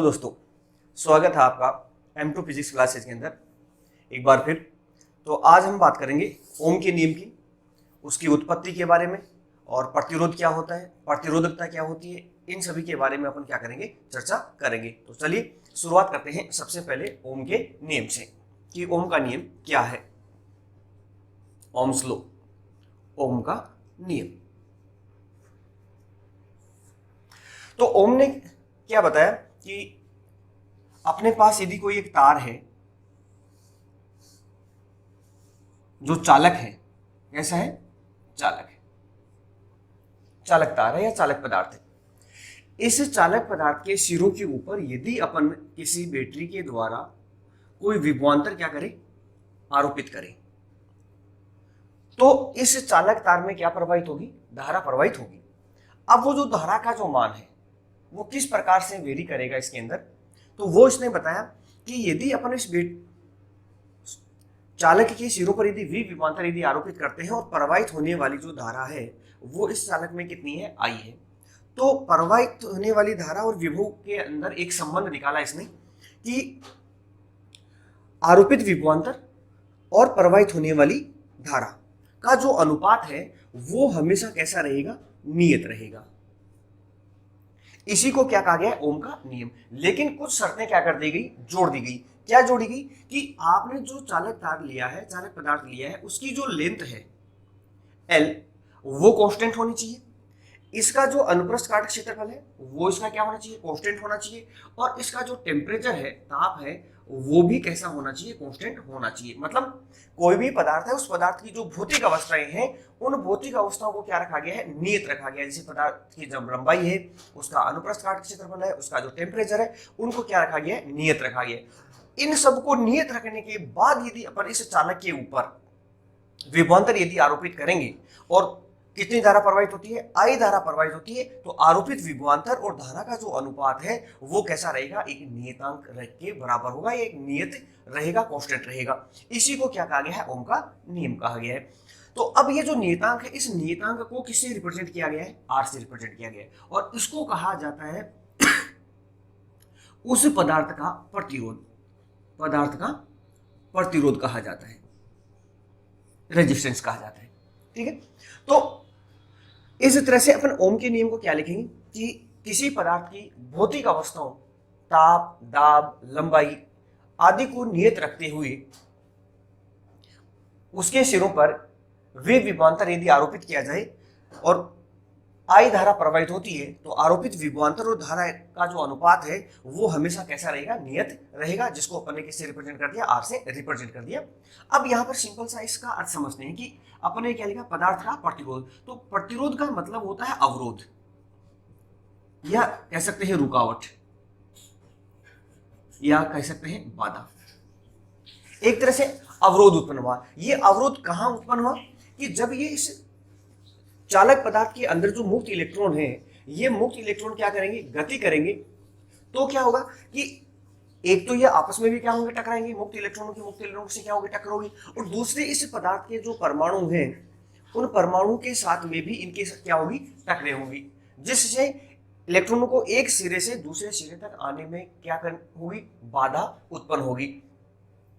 दोस्तों, स्वागत है आपका M2 फिजिक्स क्लासेज के अंदर एक बार फिर। तो आज हम बात करेंगे ओम के नियम की, उसकी उत्पत्ति के बारे में, और प्रतिरोध क्या होता है, प्रतिरोधकता क्या होती है, इन सभी के बारे में अपन क्या करेंगे, चर्चा करेंगे। तो चलिए शुरुआत करते हैं सबसे पहले ओम के नियम से कि ओम का नियम क्या है। ओम्स लॉ, ओम का नियम। तो ओम ने क्या बताया कि अपने पास यदि कोई एक तार है जो चालक है, कैसा है, चालक है, चालक तार है या चालक पदार्थ है। इस चालक पदार्थ के सिरों के ऊपर यदि अपन किसी बैटरी के द्वारा कोई विभवांतर क्या करें, आरोपित करें, तो इस चालक तार में क्या प्रवाहित होगी, धारा प्रवाहित होगी। अब वो जो धारा का जो मान है वो किस प्रकार से वेरी करेगा इसके अंदर, तो वो इसने बताया कि यदि अपन इस चालक के सिरों पर यदि वी विभवांतर यदि आरोपित करते हैं और प्रवाहित होने वाली जो धारा है वो इस चालक में कितनी है, आई है, तो प्रवाहित होने वाली धारा और विभव के अंदर एक संबंध निकाला इसने कि आरोपित विभवांतर और प्रवाहित होने वाली धारा का जो अनुपात है वो हमेशा कैसा रहेगा, नियत रहेगा। इसी को क्या कहा गया है, ओम का नियम। लेकिन कुछ शर्तें क्या कर दी गई, जोड़ दी गई। क्या जोड़ी गई कि आपने जो चालक तार लिया है, चालक पदार्थ लिया है, उसकी जो लेंथ है L वो कांस्टेंट होनी चाहिए। इसका जो अनुप्रस्थ काट क्षेत्रफल है वो इसका क्या होना चाहिए, कांस्टेंट होना चाहिए। और इसका जो टेम्परेचर है, ताप है, वो भी कैसा होना चाहिए, कांस्टेंट होना चाहिए। मतलब कोई भी पदार्थ है, उस पदार्थ की जो भौतिक अवस्थाएं हैं उन भौतिक अवस्थाओं को क्या रखा गया है, नियत रखा गया है। जैसे पदार्थ की जब लंबाई है, उसका अनुप्रस्थ काट क्षेत्रफल है, उसका जो टेम्परेचर है, उनको क्या रखा गया है, नियत रखा गया है। इन सबको नियत रखने के बाद यदि अपन इस चालक के ऊपर विभवांतर यदि आरोपित करेंगे और कितनी धारा प्रवाहित होती है, आई धारा प्रवाहित होती है, तो आरोपित विभवांतर और धारा का जो अनुपात है वो कैसा रहेगा, एक नियतांक के बराबर होगा, एक नियत रहेगा, कांस्टेंट रहेगा। इसी को क्या कहा गया है, ओम का नियम कहा गया है। तो अब ये जो नियतांक है, इस नियतांक को किससे रिप्रेजेंट किया गया है, आर से रिप्रेजेंट किया गया है, और इसको कहा जाता है उस पदार्थ का प्रतिरोध, पदार्थ का प्रतिरोध कहा जाता है, रेजिस्टेंस कहा जाता है। ठीक है, तो इस तरह से अपन ओम के नियम को क्या लिखेंगे कि किसी पदार्थ की भौतिक अवस्थाओं, ताप, दाब, लंबाई आदि को नियत रखते हुए उसके सिरों पर वे विभवांतर यदि आरोपित किया जाए और आई धारा प्रवाहित होती है, तो आरोपित विभवांतर और धारा का जो अनुपात है वो हमेशा कैसा रहेगा, नियत रहेगा, जिसको अपन ने किससे रिप्रेजेंट कर दिया, आर से रिप्रेजेंट कर दिया। अब यहाँ पर सिंपल सा इसका अर्थ समझते हैं कि अपन ने क्या लिखा, पदार्थ का प्रतिरोध। तो प्रतिरोध का मतलब होता है अवरोध, या कह सकते हैं रुकावट, या कह सकते हैं बाधा। एक तरह से अवरोध उत्पन्न हुआ। ये अवरोध कहां उत्पन्न हुआ कि जब ये इस चालक पदार्थ के अंदर जो मुक्त इलेक्ट्रॉन है, ये मुक्त इलेक्ट्रॉन क्या करेंगे, गति करेंगे, तो क्या होगा कि एक तो ये आपस में भी क्या होंगे, टकराएंगे, मुक्त इलेक्ट्रॉनों की मुक्त इलेक्ट्रॉन से क्या होगी, टक्कर होगी, और दूसरे इस पदार्थ के जो परमाणु हैं उन परमाणु के साथ में भी इनके क्या होगी, टकरे होंगी, जिससे इलेक्ट्रॉनों को एक सिरे से दूसरे सिरे तक आने में क्या होगी, बाधा उत्पन्न होगी।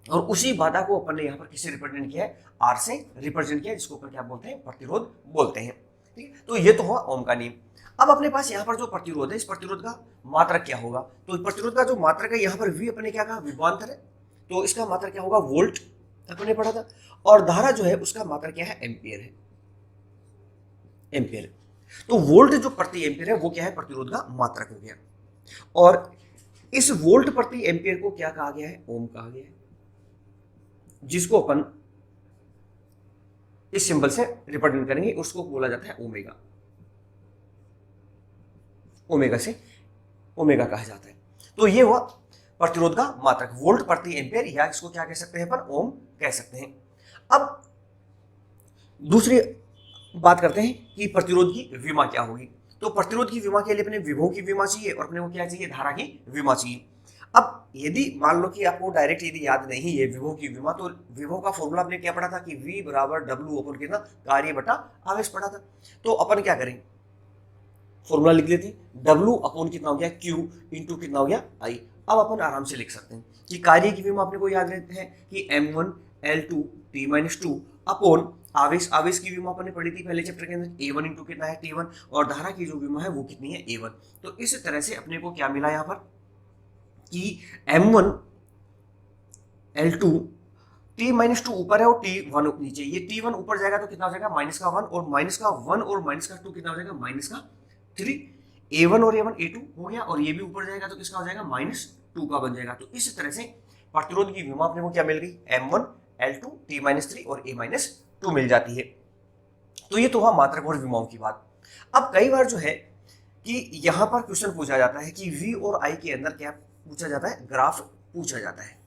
और उसी बाधा को अपन ने यहाँ पर किससे रिप्रेजेंट किया है, आर से रिप्रेजेंट किया, जिसको अपन क्या बोलते हैं, प्रतिरोध बोलते हैं। ठीक है, तो ये तो हुआ ओम का नियम। अब अपने पास यहाँ पर जो प्रतिरोध है, इस प्रतिरोध का मात्रक क्या होगा, तो प्रतिरोध का जो मात्रक है, यहाँ पर वी अपने क्या कहा, विभवांतर है, तो इसका मात्रक क्या होगा, वोल्ट, अपने पढ़ा था। और धारा जो है उसका मात्रक क्या है, एम्पियर है, एम्पियर। तो वोल्ट जो प्रति एम्पियर है वो क्या है, प्रतिरोध का मात्रक हो गया। और इस वोल्ट प्रति एम्पियर को क्या कहा गया है, ओम कहा गया है, जिसको अपन इस सिंबल से रिप्रेजेंट करेंगे, उसको बोला जाता है ओमेगा। ओमेगा से ओमेगा कहा जाता है। तो ये हुआ प्रतिरोध का मात्रक, वोल्ट प्रति एम्पियर, या इसको क्या कह सकते हैं, पर ओम कह सकते हैं। अब दूसरी बात करते हैं कि प्रतिरोध की विमा क्या होगी। तो प्रतिरोध की विमा के लिए अपने विभव की विमा चाहिए और अपने को क्या चाहिए, धारा की विमा चाहिए। अब यदि मान लो कि आपको डायरेक्ट यदि याद नहीं है विभव की विमा, तो विभव का फॉर्मूला आपने क्या पढ़ा था कि V बराबर W अपन कितना, कार्य बटा आवेश पढ़ा था। तो अपन क्या करें, फॉर्मूला लिख लेते हैं, W अपॉन कितना हो गया Q इंटू कितना हो गया I। अब अपन आराम से लिख सकते हैं कि कार्य की विमा अपने को याद रहते हैं कि M1 L2 T-2 अपॉन आवेश, आवेश की विमा अपने पढ़ी थी पहले चैप्टर के अंदर, A1 इंटू कितना है T1, और धारा की जो विमा है वो कितनी है A1। तो इस तरह से अपने को क्या मिला यहाँ पर कि M1 L2 T-2 ऊपर है और T1 नीचे, ये T1 ऊपर जाएगा तो कितना हो जाएगा -1, और -1 और -2 कितना हो जाएगा -3। A1 और A1 A2 हो गया, और ये भी ऊपर जाएगा तो किसका हो जाएगा -2 का बन जाएगा। तो इस तरह से प्रतिरोध की विमा अपने को क्या मिल गई, M1 L2 T-3 और A-2 मिल जाती है। तो ये तो हुआ मात्रक और विमाओं की बात। अब कई बार जो है कि यहाँ पर क्वेश्चन पूछा जाता है कि V और I के अंदर क्या पूछा जाता है, ग्राफ पूछा जाता है,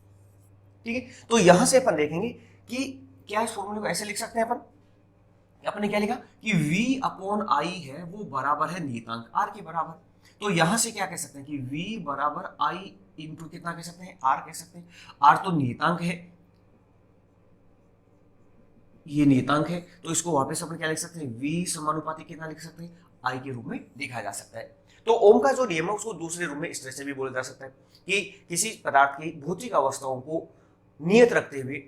ठीक है। तो यहां से अपन देखेंगे कि क्या इस फॉर्मूले को ऐसे लिख सकते हैं अपन ने क्या लिखा कि V अपॉन I है वो बराबर है नियतांक R के बराबर। तो यहां से क्या कह सकते हैं कि V बराबर I इंटू कितना कह सकते हैं, R कह सकते हैं। R तो नियतांक है, ये नियतांक है, तो इसको वापस अपन क्या लिख सकते हैं, V समानुपाती कितना लिख सकते हैं, I के रूप में लिखा जा सकता है। तो ओम का जो नियम है उसको दूसरे रूप में इस तरह से भी बोला जा सकता है कि किसी पदार्थ की भौतिक अवस्थाओं को नियत रखते हुए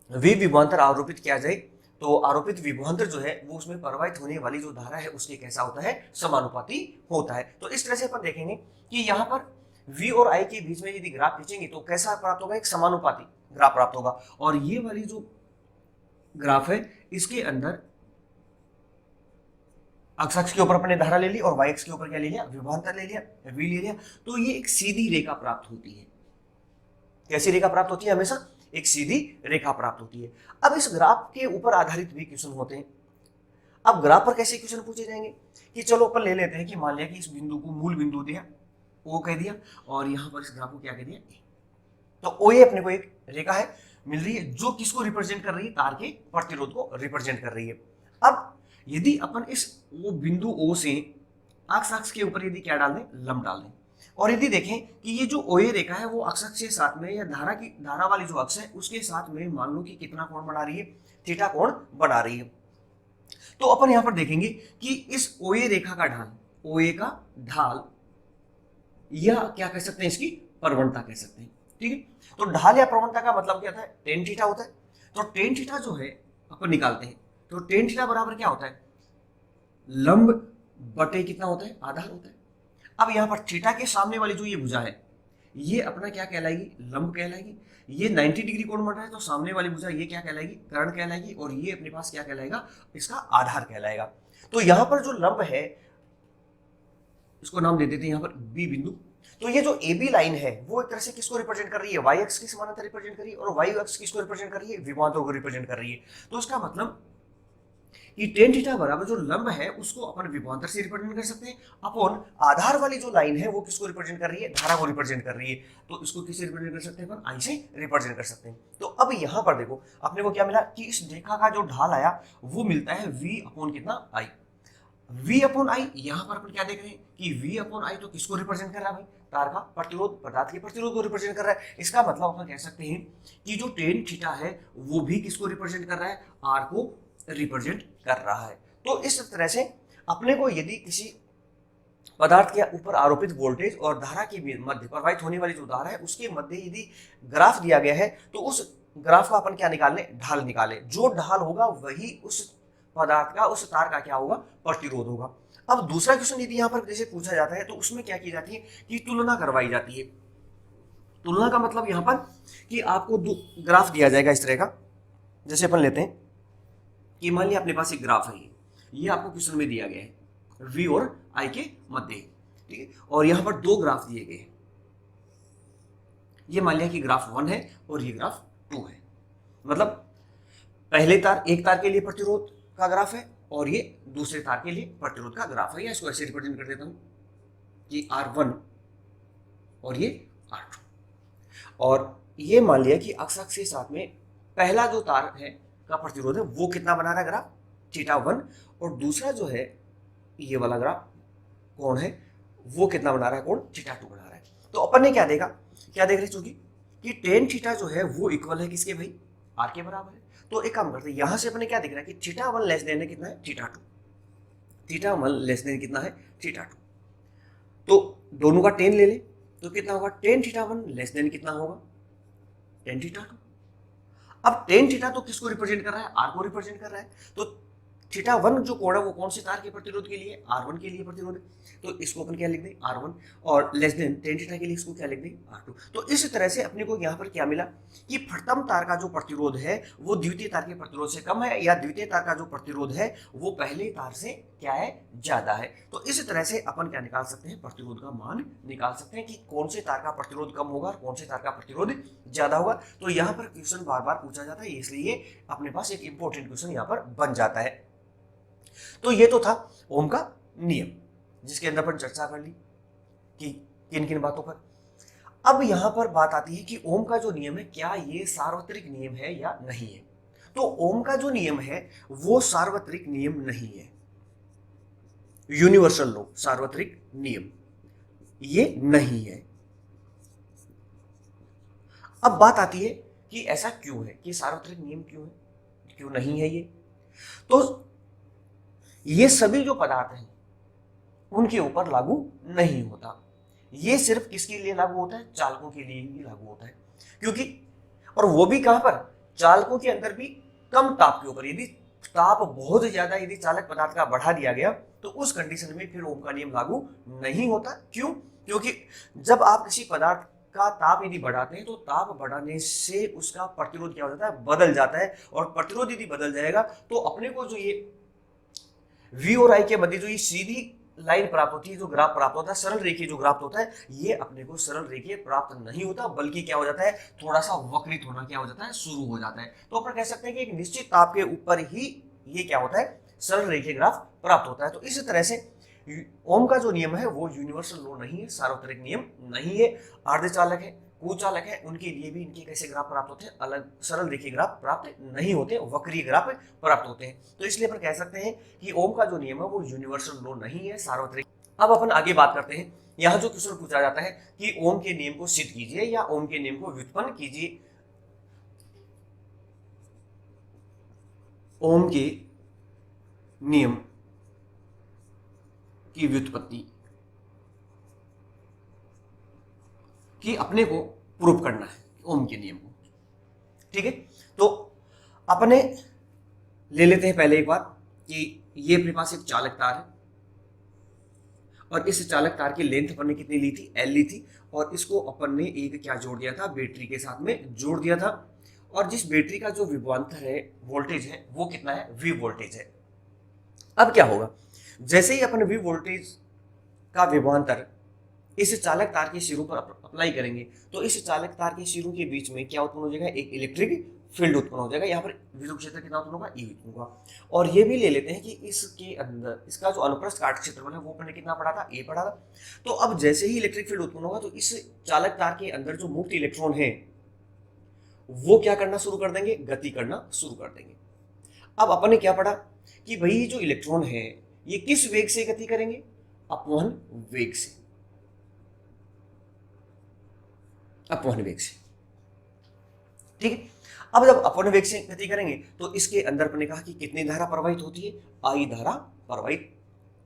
विभवांतर आरोपित किया जाए, तो आरोपित विभवांतर जो है वो उसमें प्रवाहित होने वाली जो धारा है उसके कैसा होता है, समानुपाती होता है। तो इस तरह से अपन देखेंगे कि यहाँ पर V और I के बीच में यदि ग्राफ खींचेंगे तो कैसा प्राप्त होगा, एक समानुपाती ग्राफ प्राप्त होगा। और ये वाली जो ग्राफ है इसके अंदर x अक्ष के ऊपर अपने धारा ले ली और y अक्ष के ऊपर क्या ले लिया, विभवांतर ले लिया, V ले लिया। तो ये एक सीधी रेखा प्राप्त होती है। कैसी रेखा प्राप्त होती है, हमेशा एक सीधी रेखा प्राप्त होती है। अब इस ग्राफ के ऊपर आधारित भी क्वेश्चन होते हैं। अब ग्राफ पर कैसे क्वेश्चन पूछे जाएंगे कि चलो अपन ले लेते हैं कि मान लिया कि इस बिंदु को मूल बिंदु दिया, O कह दिया, और यहां पर इस ग्राफ को क्या कह दिया, A। तो O अपने को एक रेखा है मिल रही है जो किसको रिप्रेजेंट कर रही है, तार के प्रतिरोध को रिप्रेजेंट कर रही है। अब यदि अपन इस वो बिंदु O से अक्ष के ऊपर यदि क्या डाल दें, लंब डाल दें, और यदि देखें कि ये जो OA रेखा है वो अक्ष के साथ में या धारा वाली जो अक्ष है उसके साथ में मान लो कि कितना कोण बना रही है, थीटा कोण बना रही है। तो अपन यहां पर देखेंगे कि इस OA रेखा का ढाल, OA का ढाल, या क्या कह सकते हैं, इसकी प्रवणता कह सकते हैं, ठीक है। तो ढाल या प्रवणता का मतलब क्या होता है, टेन थीटा होता है। तो टेन थीटा जो है अपन निकालते हैं, तो टेन थीटा बराबर क्या होता है, लंब बटे कितना होता है, आधार होता है। अब यहाँ पर थीटा के सामने वाली जो ये भुजा है ये अपना क्या कहलाएगी, लंब कहलाएगी। ये 90 डिग्री कोण बन रहा है तो सामने वाली भुजा ये क्या कहलाएगी, कर्ण कहलाएगी, और ये अपने पास क्या कहलाएगा, इसका आधार कहलाएगा। तो यहाँ पर जो लंब है इसको नाम दे देते हैं यहाँ पर बी बिंदु। तो ये जो AB लाइन है वो एक तरह से किसको रिप्रेजेंट कर रही है, y अक्ष के समानांतर रिप्रेजेंट कर रही है, और y अक्ष किसको रिप्रेजेंट कर रही है, विभवांतर को रिप्रेजेंट कर रही है। तो इसका मतलब कि टेन थीटा बराबर जो लंब है उसको अपन विभवांतर से रिप्रेजेंट कर सकते हैं, अपॉन आधार वाली जो लाइन है वो किसको रिप्रेजेंट कर रही है, धारा को रिप्रेजेंट कर रही है। तो इसको किससे रिप्रेजेंट कर सकते हैं, अपन I से रिप्रेजेंट कर सकते हैं। तो अब यहाँ पर देखो अपने को क्या मिला कि इस रेखा का जो ढाल आया वो मिलता है V अपॉन कितना, I। V अपॉन I, यहाँ पर अपन क्या देख रहे हैं कि V अपॉन I तो किसको रिप्रेजेंट कर रहा है भाई, तार का प्रतिरोध, पदार्थ के प्रतिरोध को रिप्रेजेंट कर रहा है। इसका मतलब अपन कह सकते हैं कि जो टेन थीटा है वो भी किसको रिप्रेजेंट कर रहा है, R को रिप्रेजेंट कर रहा है। तो इस तरह से अपने को यदि किसी पदार्थ के ऊपर आरोपित वोल्टेज और धारा के मध्य प्रवाहित होने वाली जो धारा है उसके मध्य यदि ग्राफ दिया गया है तो उस ग्राफ का अपन क्या निकाल लें, ढाल निकाले। जो ढाल होगा वही उस पदार्थ का, उस तार का क्या होगा, प्रतिरोध होगा। अब दूसरा क्वेश्चन यदि यहाँ पर जैसे पूछा जाता है तो उसमें क्या की जाती है कि तुलना करवाई जाती है। तुलना का मतलब यहाँ पर कि आपको ग्राफ दिया जाएगा इस तरह का, जैसे अपन लेते हैं कि मान लिया अपने पास एक ग्राफ है, ये आपको क्वेश्चन में दिया गया है V और I के मध्य, ठीक है, और यहाँ पर दो ग्राफ दिए गए। ये मान लिया कि ग्राफ 1 है और ये ग्राफ 2 है, मतलब पहले तार, एक तार के लिए प्रतिरोध का ग्राफ है और ये दूसरे तार के लिए प्रतिरोध का ग्राफ है। या इसको ऐसे रिप्रेजेंट कर देता हूं कि R1 और ये R2, और ये मान लिया कि अक्ष के साथ में पहला जो तार है का प्रतिरोध है वो कितना बना रहा है, ग्राफ θ1, और दूसरा जो है ये वाला ग्राफ कोण है वो कितना बना रहा है, कोण θ2 बना रहा है। तो अपन ने क्या देखा, क्या देख रहे चूंकि कि टेन थीटा जो है वो इक्वल है किसके भाई, R के बराबर है। तो एक काम करते हैं, यहां से अपने क्या दिख रहा है कि θ1 लेस देन है कितना है, θ2। थीटा वन लेस देन कितना है थीटा टू। तो दोनों का टेन ले ले तो कितना होगा, tan theta one less than कितना होगा, टेन थीटा टू। अब टेन थीटा तो किसको रिप्रेजेंट कर रहा है, आर को रिप्रेजेंट कर रहा है। तो थीटा वन जो कोण है वो कौन से तार के प्रतिरोध के लिए, आर वन के लिए प्रतिरोध है। तो इसको अपन क्या लिख दें, आर वन, और लेस देन टेन थीटा के लिए इसको क्या लिख दें, आर टू। तो इस तरह से अपने को यहाँ पर क्या मिला कि प्रथम तार का जो प्रतिरोध है वो द्वितीय तार के प्रतिरोध से कम है, या द्वितीय तार का जो प्रतिरोध है वो पहले तार से क्या है, ज्यादा है। तो इस तरह से अपन क्या निकाल सकते हैं, प्रतिरोध का मान निकाल सकते हैं कि कौन से तार का प्रतिरोध कम होगा और कौन से तार का प्रतिरोध ज्यादा होगा। तो यहाँ पर क्वेश्चन बार बार पूछा जाता है, इसलिए अपने पास एक इंपॉर्टेंट क्वेश्चन यहाँ पर बन जाता है। तो ये तो था ओम का नियम, जिसके अंदर अपन चर्चा कर ली कि किन किन बातों पर। अब यहां पर बात आती है कि ओम का जो नियम है क्या ये सार्वत्रिक नियम है या नहीं है। तो ओम का जो नियम है वो सार्वत्रिक नियम नहीं है, यूनिवर्सल लॉ, सार्वत्रिक नियम ये नहीं है। अब बात आती है कि ऐसा क्यों है, कि सार्वत्रिक नियम क्यों है, क्यों नहीं है ये। तो ये सभी जो पदार्थ हैं उनके ऊपर लागू नहीं होता, ये सिर्फ किसके लिए लागू होता है, चालकों के लिए ही लागू होता है। क्योंकि और वो भी कहां पर, चालकों के अंदर भी कम ताप के ऊपर। यदि ताप बहुत ज्यादा यदि चालक पदार्थ का बढ़ा दिया गया तो उस कंडीशन में फिर ओम का नियम लागू नहीं होता। क्यों, क्योंकि जब आप किसी पदार्थ का ताप यदि बढ़ाते हैं तो ताप बढ़ाने से उसका प्रतिरोध क्या हो जाता है, बदल जाता है। और प्रतिरोध यदि बदल जाएगा तो अपने को जो ये V और I के मध्य जो ये सीधी लाइन प्राप्त होती है, जो ग्राफ प्राप्त होता है, सरल रेखीय जो ग्राफ होता है, ये अपने को सरल रेखीय प्राप्त नहीं होता, बल्कि क्या हो जाता है, थोड़ा सा वक्रित होना क्या हो जाता है, शुरू हो जाता है। तो अपन कह सकते हैं कि एक निश्चित ताप के ऊपर ही ये क्या होता है, सरल रेखीय ग्राफ प्राप्त होता है। तो इस तरह से ओम का जो नियम है वो यूनिवर्सल लॉ नहीं है, सार्वत्रिक नियम नहीं है। अर्धचालक है, कुचालक है, उनके लिए भी इनके कैसे ग्राफ प्राप्त होते हैं, अलग सरल रेखीय ग्राफ प्राप्त नहीं होते, वक्रीय ग्राफ प्राप्त होते हैं। तो इसलिए अपन कह सकते हैं कि ओम का जो नियम है वो यूनिवर्सल लॉ नहीं है, सार्वत्रिक। अब अपन आगे बात करते हैं, यहाँ जो क्वेश्चन पूछा जाता है कि ओम के नियम को सिद्ध कीजिए या ओम के नियम को व्युत्पन्न कीजिए। ओम के नियम की व्युत्पत्ति कि अपने को प्रूव करना है ओम के नियम को, ठीक है। तो अपने ले लेते हैं पहले एक बात कि ये अपने पास एक चालक तार है और इस चालक तार की लेंथ अपन ने कितनी ली थी, L ली थी, और इसको अपन ने एक क्या जोड़ दिया था, बैटरी के साथ में जोड़ दिया था। और जिस बैटरी का जो विभवांतर है, वोल्टेज है, वो कितना है, V वोल्टेज है। अब क्या होगा, जैसे ही अपन V वोल्टेज का विभवांतर इस चालक तार के सिरों पर अप्लाई करेंगे तो इस चालक तार के सिरों के बीच में क्या उत्पन्न हो जाएगा, एक इलेक्ट्रिक फील्ड उत्पन्न हो जाएगा। यहाँ पर विद्युत क्षेत्र कितना उत्पन्न होगा, E उत्पन्न होगा। और ये भी ले लेते हैं कि इसके अंदर इसका जो अनुप्रस्थ काट क्षेत्रफल है वो अपने कितना पड़ा था, A पड़ा था। तो अब जैसे ही इलेक्ट्रिक फील्ड उत्पन्न होगा तो इस चालक तार के अंदर जो मुक्त इलेक्ट्रॉन है वो क्या करना शुरू कर देंगे, गति करना शुरू कर देंगे। अब अपन ने क्या पढ़ा कि भाई जो इलेक्ट्रॉन है ये किस वेग से गति करेंगे, अपवहन वेग से, अपवहन वेग से, ठीक है। अब जब अपवहन वेग से गति करेंगे तो इसके अंदर अपने कहा कि कितनी धारा प्रवाहित होती है, I धारा प्रवाहित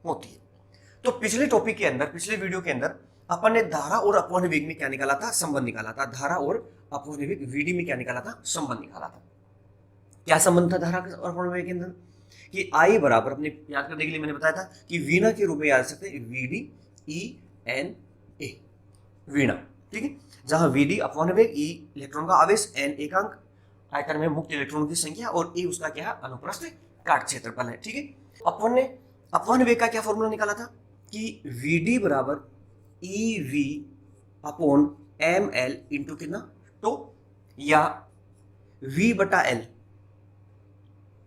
होती है। तो पिछले टॉपिक के अंदर, पिछले वीडियो के अंदर अपन ने धारा और अपवहन वेग में क्या निकाला था, संबंध निकाला था। धारा और अपवहन वेग VD में क्या निकाला था, संबंध निकाला था। क्या संबंध था धारा और अपवहन वेग के अंदर, कि I बराबर, अपने याद करने के लिए मैंने बताया था कि वीणा के रूप में याद सकते हैं, VD ENA, वीणा, ठीक है। जहां VD अपवहन वेग, E इलेक्ट्रॉन का आवेश, N एकांक आयतन में मुक्त इलेक्ट्रॉन की संख्या और A उसका क्या है, अनुप्रस्थ काट क्षेत्रफल है, ठीक है। अपन ने अपवहन वेग का क्या फॉर्मूला निकाला था कि VD बराबर EV अपॉन ML इंटू कितना, टो, या V बटा L,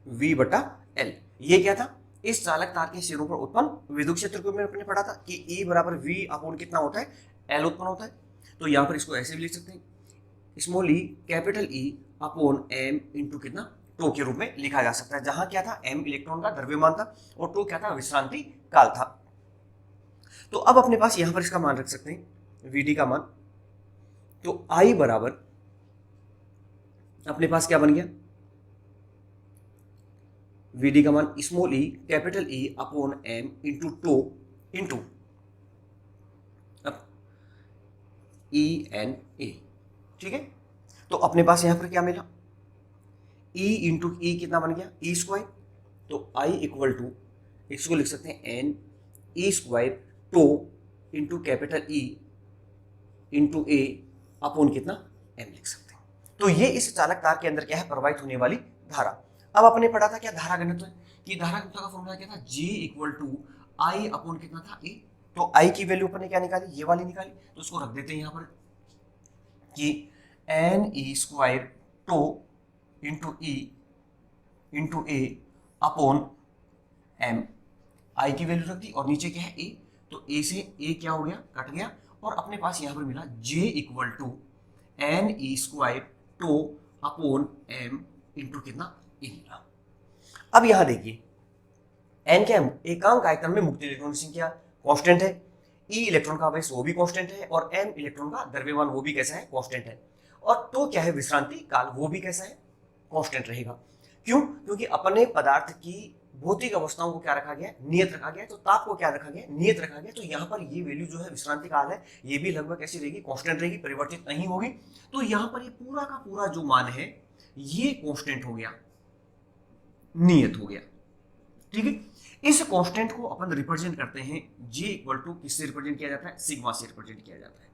V बटा L। ये क्या था, इस चालक तार के सिरों पर उत्पन्न विद्युत क्षेत्र को मैंने अपने पढ़ा था कि E बराबर V अपॉन कितना होता है, L उत्पन्न होता है। तो यहाँ पर इसको ऐसे भी लिख सकते हैं, small e capital E upon M into कितना, टो के रूप में लिखा जा सकता है। जहां क्या था, M इलेक्ट्रॉन का द्रव्यमान था और टो क्या था, विश्रांति काल था। तो अब अपने पास यहां पर इसका मान रख सकते हैं, VD का मान। तो I बराबर अपने पास क्या बन गया, वीडी का मान small E capital E upon M into tau into E N A. ठीक है, तो अपने पास यहां पर क्या मिला, ई इंटू ई कितना बन गया, ई स्क्वायर, तो आई इक्वल टू इसको लिख सकते हैं एन ई square tau into capital E into ए अपॉन कितना एम लिख सकते हैं। तो ये इस चालक तार के अंदर क्या है, प्रवाहित होने वाली धारा। अब अपने पढ़ा था क्या धारा घनत्व है, कि धारा घनत्व का फॉर्मूला क्या था, G equal to I upon कितना था ए। तो आई की वैल्यू अपन ने क्या निकाली, ये वाली निकाली, तो उसको रख देते हैं यहां पर कि n E square tau into e into A upon m, I की वैल्यू रख दी और नीचे क्या है ए, तो ए से ए क्या हो गया, कट गया, और अपने पास यहां पर मिला J equal to N E square tau upon M into कितना ए मिला। अब यहां देखिए एन क्या है, एकांक आयतन में मुक्त इलेक्ट्रॉन की संख्या कांस्टेंट है, ई इलेक्ट्रॉन का आवेश वो भी कांस्टेंट है, और एम इलेक्ट्रॉन का द्रव्यमान वो भी कैसा है, कांस्टेंट है, और तो क्या है विश्रांति काल वो भी कैसा है, कांस्टेंट रहेगा। क्यों, क्योंकि अपने पदार्थ की भौतिक अवस्थाओं को क्या रखा गया, नियत रखा गया, तो ताप को क्या रखा गया, नियत रखा गया। तो यहाँ पर ये वैल्यू जो है विश्रांति काल है, ये भी लगभग कैसी रहेगी, कांस्टेंट रहेगी, परिवर्तित नहीं होगी। तो यहाँ पर ये पूरा का पूरा जो मान है ये कांस्टेंट हो गया, नियत हो गया। ठीक है, इस कांस्टेंट को अपन रिप्रेजेंट करते हैं G इक्वल टू किससे रिप्रेजेंट किया जाता है, सिग्मा से रिप्रेजेंट किया जाता है।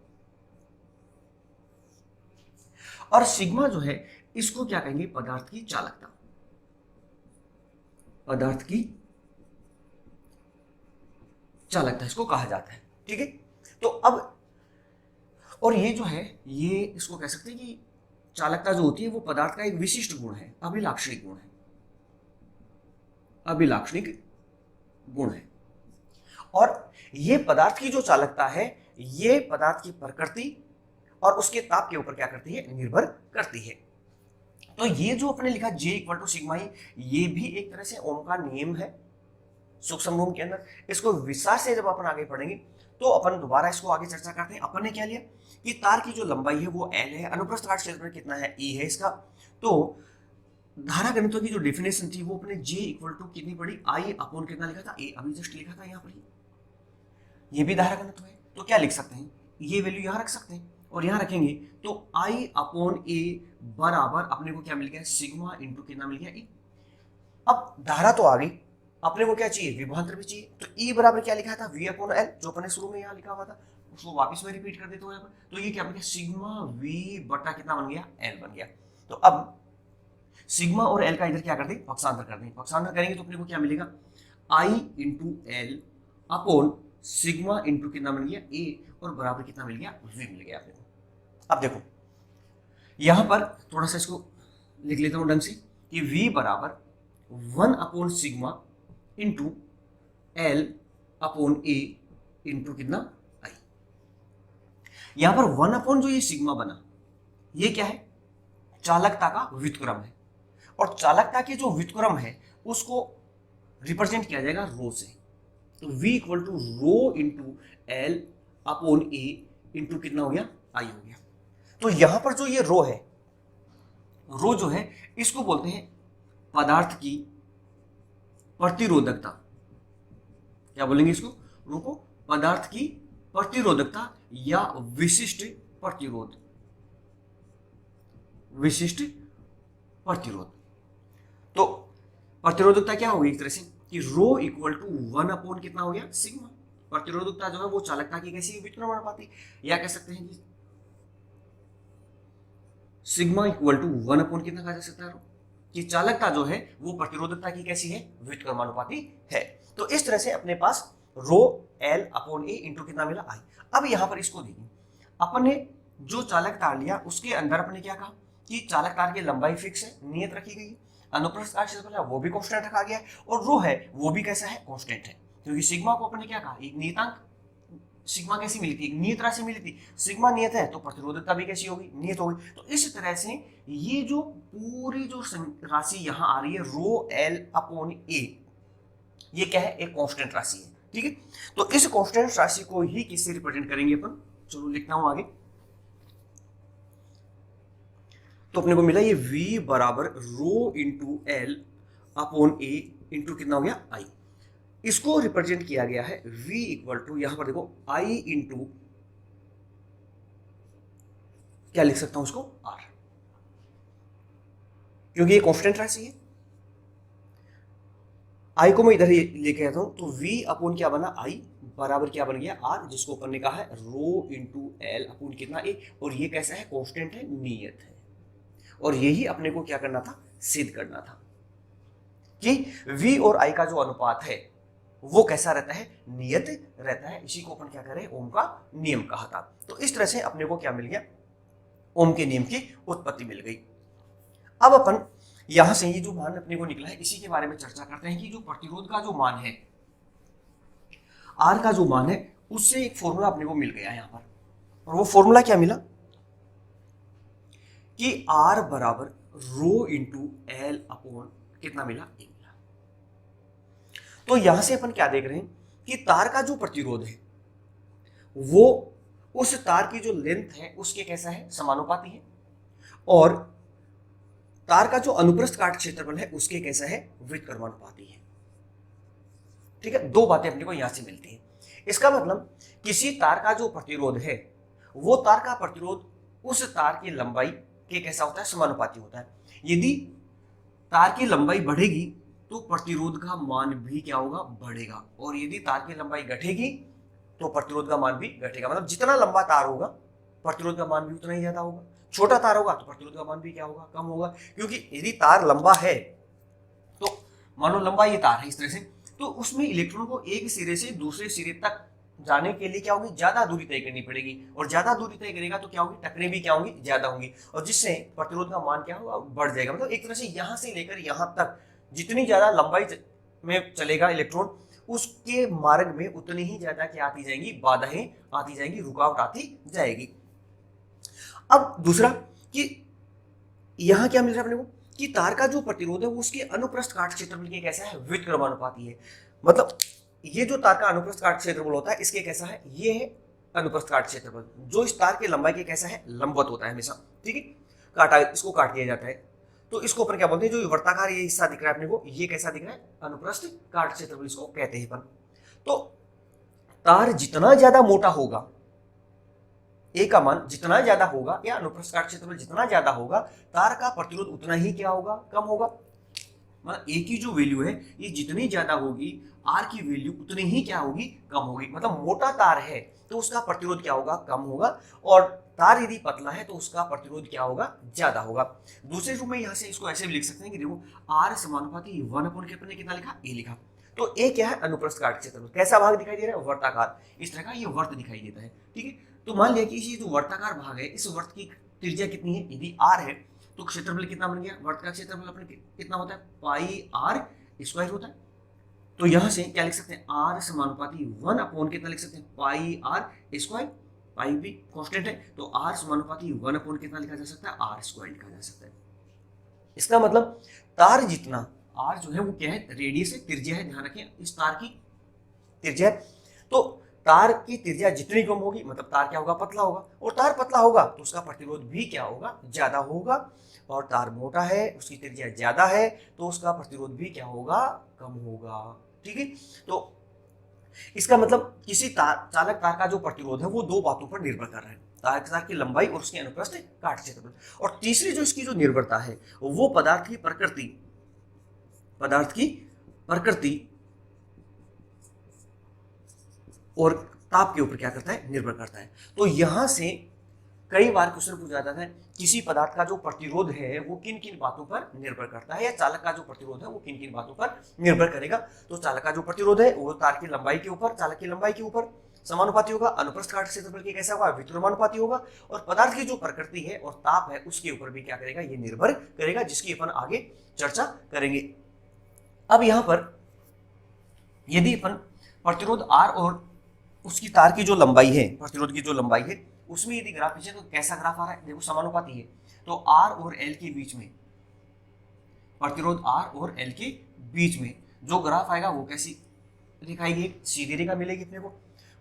और सिग्मा जो है इसको क्या कहेंगे, पदार्थ की चालकता, पदार्थ की चालकता इसको कहा जाता है। ठीक है, तो अब और ये जो है ये इसको कह सकते हैं कि चालकता जो होती है वो पदार्थ का एक विशिष्ट गुण है, अभिलाक्षणिक गुण है, अभिलाक्षणिक गुण है। और ये पदार्थ की जो चालकता है ये पदार्थ की प्रकृति और उसके ताप के ऊपर क्या करती है, निर्भर करती है। तो ये जो अपने लिखा J इक्वल टू सिग्मा ही, ये भी एक तरह से ओम का नियम है सूक्ष्म रूप के अंदर। इसको विस्तार से जब अपन आगे पढ़ेंगे तो अपन दोबारा इसको आगे चर्चा करते हैं। अपन ने क्या लिया कि तार की जो लंबाई है वो L है, अनुप्रस्थ काट क्षेत्रफल कितना है, E है इसका। तो धारा घनत्व की जो डेफिनेशन थी वो अपने J इक्वल टू कितनी पड़ी, I अपॉन कितना लिखा था, A, अभी जस्ट लिखा था यहाँ पर, ये भी धारा घनत्व है। तो क्या लिख सकते हैं, ये वैल्यू यहाँ रख सकते हैं, और यहाँ रखेंगे तो I अपॉन A बराबर अपने को क्या मिल गया, सिग्मा इंटू कितना मिल गया, E। अब धारा तो आ गई, अपने को क्या चाहिए, विभवांतर भी चाहिए। तो E बराबर क्या लिखा था, V अपॉन L, जो अपने शुरू में यहाँ लिखा हुआ था उसको वापस में रिपीट कर देता हूँ यहाँ पर। तो ये क्या बन गया, सिग्मा V बटा कितना बन गया, L बन गया। तो अब सिग्मा और L का इधर क्या कर दें, पक्षांतर कर दें। पक्षांतर करेंगे तो अपने को क्या मिलेगा, I into L upon sigma into कितना मिल गया, A, और बराबर कितना मिल गया, V मिल गया अपने को। अब देखो यहां पर थोड़ा सा इसको लिख लेता हूं ढंग से कि V बराबर 1 upon sigma into L upon A into कितना I। यहां पर 1 अपॉन जो ये सिग्मा बना ये क्या है, चालकता का व्युत्क्रम है, और चालकता के जो व्युत्क्रम है उसको रिप्रेजेंट किया जाएगा रो से। तो V equal to rho into L upon A into कितना हो गया, I हो गया। तो यहां पर जो ये रो है, रो जो है इसको बोलते हैं पदार्थ की प्रतिरोधकता। क्या बोलेंगे इसको, रो को, पदार्थ की प्रतिरोधकता या विशिष्ट प्रतिरोध, विशिष्ट प्रतिरोध। तो प्रतिरोधकता क्या होगी एक तरह से कि रो इक्वल टू 1 अपॉन कितना हो गया, सिग्मा। प्रतिरोधकता जो है वो चालकता की कैसी व्युत्क्रम अनुपाती, या कह सकते हैं कि सिग्मा इक्वल टू 1 अपॉन कितना कहा जा सकता है, कि चालकता जो है वो प्रतिरोधकता की कैसी है, व्युत्क्रमानुपाती है। तो इस तरह से अपने पास रो L अपॉन A इंटू कितना मिला, I। अब यहां पर इसको देखिए, अपन ने जो चालक तार लिया उसके अंदर अपने क्या कहा कि चालक तार की लंबाई फिक्स है, नियत रखी गई, अनुप्रस्थ काट क्षेत्रफल है वो भी कांस्टेंट रखा गया है, और रो है वो भी कैसा है, कांस्टेंट है। क्योंकि सिग्मा को अपन ने क्या कहा, एक नियतांक, सिग्मा कैसी मिली थी, एक नियत राशि मिली थी, सिग्मा नियत है तो प्रतिरोधकता भी कैसी होगी, नियत होगी। तो इस तरह से ये जो पूरी जो राशि यहाँ आ रही है रो L अपॉन A, ये क्या है, एक कांस्टेंट राशि है। ठीक है, तो इस कांस्टेंट राशि को ही किससे रिप्रेजेंट करेंगे अपन, चलो लिखता हूं आगे। तो अपने को मिला ये V बराबर रो इंटू L अपॉन ए इंटू कितना हो गया आई। इसको रिप्रेजेंट किया गया है v इक्वल टू, यहां पर देखो आई इंटू क्या लिख सकता हूं उसको r, क्योंकि ये कांस्टेंट राशि है। आई को मैं इधर ही लेके आता हूं, तो v अपॉन क्या बना आई बराबर क्या बन गया r, जिसको अपन ने कहा है रो इंटू एल अपॉन कितना ए, और ये कैसा है कांस्टेंट है, नियत है। और यही अपने को क्या करना था, सिद्ध करना था कि v और i का जो अनुपात है वो कैसा रहता है, नियत रहता है। इसी को अपन क्या करें, ओम का नियम कहा था। तो इस तरह से अपने को क्या मिल गया, ओम के नियम की उत्पत्ति मिल गई। अब अपन यहां से ये जो मान अपने को निकला है इसी के बारे में चर्चा करते हैं कि जो प्रतिरोध का जो मान है, आर का जो मान है, उससे एक फॉर्मूला अपने को मिल गया यहां पर। और वो फॉर्मूला क्या मिला कि आर बराबर रो इंटू एल अपॉन कितना मिला, ए मिला। तो यहां से अपन क्या देख रहे हैं कि तार का जो प्रतिरोध है वो उस तार की जो लेंथ है उसके कैसा है, समानुपाती है, और तार का जो अनुप्रस्थ काट क्षेत्रफल है उसके कैसा है, व्युत्क्रमानुपाती है। ठीक है, दो बातें अपने को यहां से मिलती हैं। इसका मतलब किसी तार का जो प्रतिरोध है वो तार का प्रतिरोध उस तार की लंबाई के कैसा होता है, समानुपाती होता है। यदि तार की लंबाई बढ़ेगी तो प्रतिरोध का मान भी क्या होगा, बढ़ेगा, और यदि तार की लंबाई घटेगी तो प्रतिरोध का मान भी घटेगा। मतलब जितना लंबा तार होगा प्रतिरोध का मान भी उतना ही ज्यादा होगा, छोटा तार होगा तो प्रतिरोध का मान भी क्या होगा, कम होगा। क्योंकि यदि तार लंबा है तो मानो लंबा ये तार है इस तरह से, तो उसमें इलेक्ट्रॉन को एक सिरे से दूसरे सिरे तक जाने के लिए क्या होगी, ज्यादा दूरी तय करनी पड़ेगी, और ज्यादा दूरी तय करेगा तो क्या होगी, टकरें भी क्या होंगी, ज्यादा होंगी, और जिससे प्रतिरोध का मान क्या होगा, बढ़ जाएगा। मतलब एक तरह से यहां से लेकर यहां तक जितनी ज्यादा लंबाई में चलेगा इलेक्ट्रॉन, उसके मार्ग में उतनी ही ज्यादा क्या आती जाएंगी, बाधाएं आती जाएंगी, रुकावट आती जाएगी। अब दूसरा कि यहां क्या मिल रहा है अपने को कि तार का जो प्रतिरोध है वो उसके अनुप्रस्थ काट क्षेत्रफल के कैसा है, व्युत्क्रमानुपाती है। मतलब ये जो तार का अनुप्रस्थ काट क्षेत्रफल होता है इसके कैसा है, ये है अनुप्रस्थ काट क्षेत्रफल, जो इस तार के लंबाई के कैसा है, लंबवत होता है हमेशा। ठीक है, काटा, इसको काट दिया जाता है, तो इसको अपन क्या बोलते हैं, जो वर्ताकार ये हिस्सा दिख रहा है अपने को, ये कैसा दिख रहा है, अनुप्रस्थ काट क्षेत्रफल इसको कहते हैं अपन। तो तार जितना ज्यादा मोटा होगा, ए का मान जितना ज्यादा होगा, या अनुप्रस्थ काट क्षेत्रफल जितना ज्यादा होगा, तार का प्रतिरोध उतना ही क्या होगा, कम होगा। मतलब ए की जो वैल्यू है ये जितनी ज्यादा होगी, आर की वैल्यू उतनी ही क्या होगी, कम होगी। मतलब मोटा तार है तो उसका प्रतिरोध क्या होगा, कम होगा, और तार यदि पतला है तो उसका प्रतिरोध क्या होगा, ज्यादा होगा। दूसरे रूप में यहां से इसको ऐसे भी लिख सकते हैं कि देखो आर समानुपाती 1/, अपने कितना लिखा, ए लिखा, तो ए क्या है, अनुप्रस्थ काट क्षेत्रफल। कैसा भाग दिखाई दे रहा है, वर्ताकार, इस तरह का ये वर्त दिखाई देता है। ठीक है, तो मान लिया कि ये जो वर्ताकार भाग है, इस वर्त की त्रिज्या कितनी है, यदि आर है तो क्षेत्रफल कितना बन गया, वर्त का क्षेत्रफल अपने कितना होता है, पाई आर स्क्वायर होता है। तो यहां से क्या लिख सकते हैं, आर समानुपाती 1/, कितना लिख सकते हैं, पाई आर स्क्वायर, पाई भी कांस्टेंट है, तो आर समानुपाती 1/, कितना लिखा जा सकता है, आर स्क्वायर लिखा जा सकता है। इसका मतलब तार जितना, आर जो है वो क्या है, रेडियस है, त्रिज्या है, ध्यान रखें इस तार की त्रिज्या। तो तार की त्रिज्या जितनी कम होगी मतलब तार क्या होगा, पतला होगा, और तार पतला होगा तो उसका प्रतिरोध भी क्या होगा, ज्यादा होगा, और तार मोटा है, उसकी त्रिज्या ज्यादा है, तो उसका प्रतिरोध भी क्या होगा, कम होगा। ठीक है, तो इसका मतलब किसी चालक तार का जो प्रतिरोध है वो दो बातों पर निर्भर कर रहा है, तार की लंबाई और उसके अनुप्रस्थ काट क्षेत्रफल। और तीसरी जो इसकी जो निर्भरता है वो पदार्थ की प्रकृति और ताप के ऊपर क्या करता है, निर्भर करता है। तो यहां से कई बार क्वेश्चन पूछा जाता है किसी पदार्थ का जो प्रतिरोध है वो किन किन बातों पर निर्भर करता है, या चालक का जो प्रतिरोध है वो किन किन बातों पर निर्भर करेगा। तो चालक का जो प्रतिरोध है वो तार की लंबाई के ऊपर, चालक की लंबाई के ऊपर समानुपाती होगा, अनुप्रस्थ काट क्षेत्रफल के कैसा होगा, व्युत्क्रमानुपाती होगा, और पदार्थ की जो प्रकृति है और ताप है उसके ऊपर भी क्या करेगा, ये निर्भर करेगा, जिसकी अपन आगे चर्चा करेंगे। अब यहां पर यदि अपन प्रतिरोध आर और उसकी तार की जो लंबाई है, प्रतिरोध की जो लंबाई है, उसमें यदि ग्राफ खींचे तो कैसा ग्राफ आ रहा है, देखो समानुपाती है, तो आर और एल के बीच में, प्रतिरोध आर और एल के बीच में जो ग्राफ आएगा वो कैसी दिखाएगी, सीधी रेखा मिलेगी अपने को।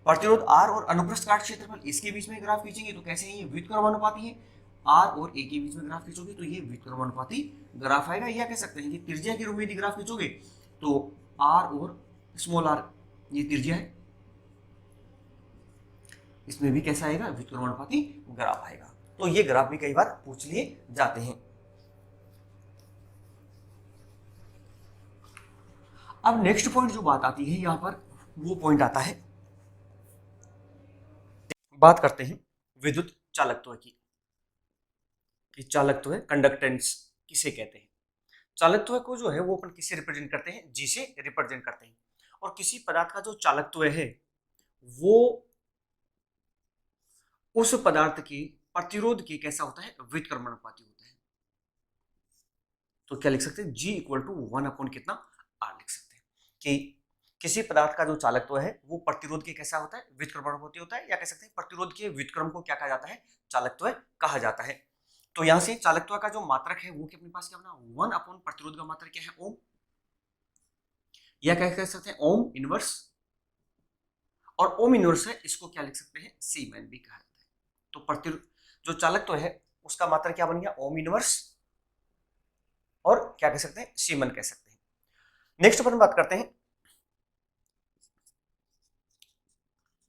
प्रतिरोध आर और अनुप्रस्थ काट क्षेत्रफल इसके बीच में ग्राफ खींचेंगे तो कैसे, ये व्युत्क्रमानुपाती है, आर और ए के बीच में ग्राफ खींचोगे तो ये व्युत्क्रमानुपाती ग्राफ आएगा, या कह सकते हैं कि त्रिज्या के रूप में यदि ग्राफ खींचोगे तो आर और स्मॉल आर ये त्रिज्या है, इसमें भी कैसा आएगा, व्युत्क्रमानुपाती ग्राफ आएगा। तो ये ग्राफ भी कई बार पूछ लिए जाते हैं। अब नेक्स्ट पॉइंट जो बात आती है यहां पर, वो पॉइंट आता है, बात करते हैं विद्युत चालकत्व की, कि चालकत्व कंडक्टेंस किसे कहते हैं। चालकत्व को जो है वो अपन किसे रिप्रेजेंट करते हैं, जी से रिप्रेजेंट करते हैं। और किसी पदार्थ का जो चालकत्व है वो उस पदार्थ के प्रतिरोध के कैसा होता है, व्युत्क्रमानुपाती होता है। तो क्या लिख सकते हैं, G इक्वल टू 1 कितना, R लिख सकते हैं कि किसी पदार्थ का जो चालकत्व है वो प्रतिरोध के कैसा होता है, व्युत्क्रमानुपाती होता है, या कह सकते हैं प्रतिरोध के व्युत्क्रम को क्या कहा जाता है, चालकत्व कहा जाता है। तो यहां से चालकत्व का जो मात्रक है वो अपने पास क्या बना, 1 प्रतिरोध का मात्रक क्या है, ओम, या क्या कह सकते हैं ओम इनवर्स, और ओम इनवर्स है इसको क्या लिख सकते हैं, सीमेन भी कहा जाता है। तो प्रतिरोध जो चालकत्व है उसका मात्रक क्या बन गया, ओम इनवर्स, और क्या कह सकते हैं, सीमेन कह सकते हैं। नेक्स्ट अपन बात करते हैं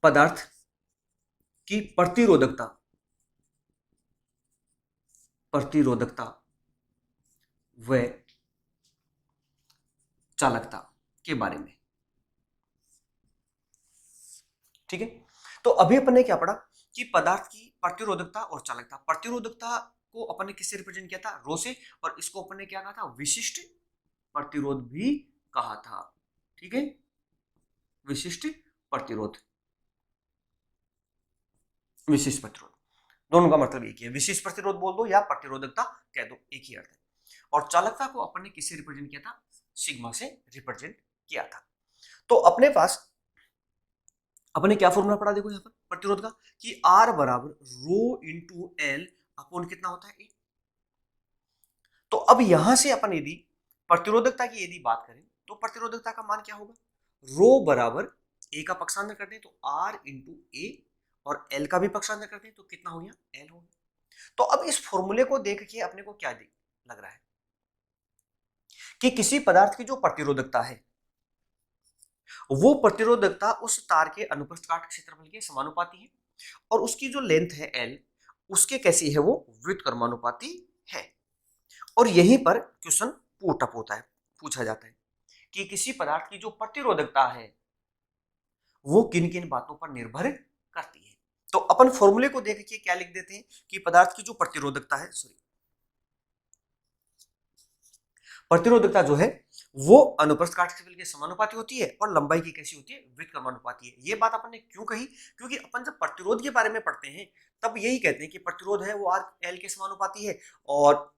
पदार्थ की प्रतिरोधकता, प्रतिरोधकता व चालकता के बारे में। ठीक है, तो अभी अपन ने क्या पढ़ा कि पदार्थ की प्रतिरोधकता और चालकता। प्रतिरोधकता को अपन ने किससे रिप्रेजेंट किया था, रो से, और इसको अपन ने क्या कहा था, विशिष्ट प्रतिरोध भी कहा था। ठीक है, विशिष्ट प्रतिरोध, विशिष्ट प्रतिरोध दोनों का मतलब एक ही है, विशिष्ट प्रतिरोध बोल दो या प्रतिरोधकता कह दो, एक ही अर्थ है। और चालकता को अपन ने किससे रिप्रेजेंट किया था, सिग्मा से रिप्रेजेंट किया था। तो अपने पास अपने क्या फॉर्मूला पढ़ा, देखो यहाँ पर प्रतिरोध का, कि R बराबर रो इंटू एल अपॉन कितना होता है, ए। तो अब यहां से अपन यदि प्रतिरोधकता की यदि बात करें तो प्रतिरोधकता का मान क्या होगा, रो बराबर ए का पक्षांतर कर दें तो R इंटू ए, और एल का भी पक्षांतर कर दें तो कितना हो गया, एल हो गया। तो अब इस फॉर्मूले को देख के अपने को क्या लग रहा है कि किसी पदार्थ की जो प्रतिरोधकता है वो प्रतिरोधकता उस तार के अनुप्रस्थ काट क्षेत्रफल के समानुपाती है, और उसकी जो लेंथ है एल उसके कैसी है, वो व्युत्क्रमानुपाती है। और यहीं पर क्वेश्चन पुट अप होता है, पूछा जाता है कि किसी पदार्थ की जो प्रतिरोधकता है वो किन किन बातों पर निर्भर करती है। तो अपन फॉर्मूले को देख के क्या लिख देते हैं कि पदार्थ की जो प्रतिरोधकता है, प्रतिरोधकता जो है वो अनुप्रस्थ काट क्षेत्रफल के समानुपाती होती है, और लंबाई की कैसी होती है, व्युत्क्रमानुपाती है। ये बात अपन ने क्यों कही, क्योंकि अपन जब प्रतिरोध के बारे में पढ़ते हैं तब यही कहते हैं कि प्रतिरोध है वो आर एल के समानुपाती है, और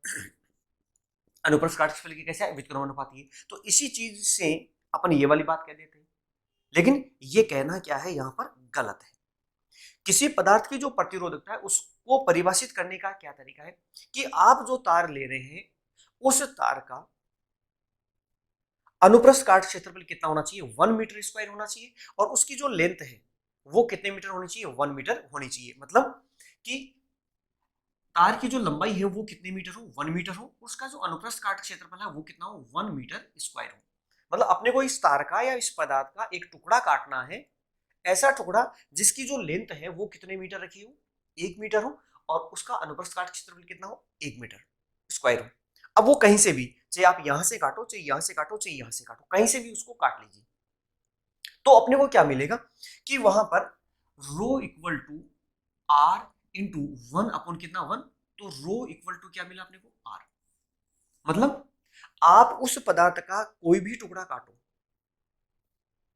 अनुप्रस्थ काट क्षेत्रफल की कैसा है, व्युत्क्रमानुपाती है। तो इसी चीज से अपन ये वाली बात कह देते हैं, लेकिन ये कहना क्या है यहाँ पर गलत है। किसी पदार्थ की जो प्रतिरोधकता है उसको परिभाषित करने का क्या तरीका है कि आप जो तार ले रहे हैं उस तार का अनुप्रस्थ काट क्षेत्रफल कितना होना चाहिए, 1 मीटर स्क्वायर होना चाहिए, और उसकी जो लेंथ है वो कितने मीटर होनी चाहिए, 1 मीटर होनी चाहिए। मतलब कि तार की जो लंबाई है वो कितने मीटर हो, 1 मीटर हो, उसका जो अनुप्रस्थ काट क्षेत्रफल है वो कितना हो, 1 मीटर स्क्वायर हो। मतलब अपने को इस तार का या इस पदार्थ का एक टुकड़ा काटना है, ऐसा टुकड़ा जिसकी जो लेंथ है वो कितने मीटर रखी हो, 1 मीटर हो, और उसका अनुप्रस्थ काट क्षेत्रफल कितना हो, 1 मीटर स्क्वायर हो। अब वो कहीं से भी, चाहे आप यहां से काटो, चाहे यहां से काटो, चाहे यहां से काटो, कहीं से भी उसको काट लीजिए, तो अपने को क्या मिलेगा कि वहां पर rho equal to r into 1 upon कितना 1, तो रो इक्वल टू क्या मिला अपने को, आर। मतलब आप उस पदार्थ का कोई भी टुकड़ा काटो,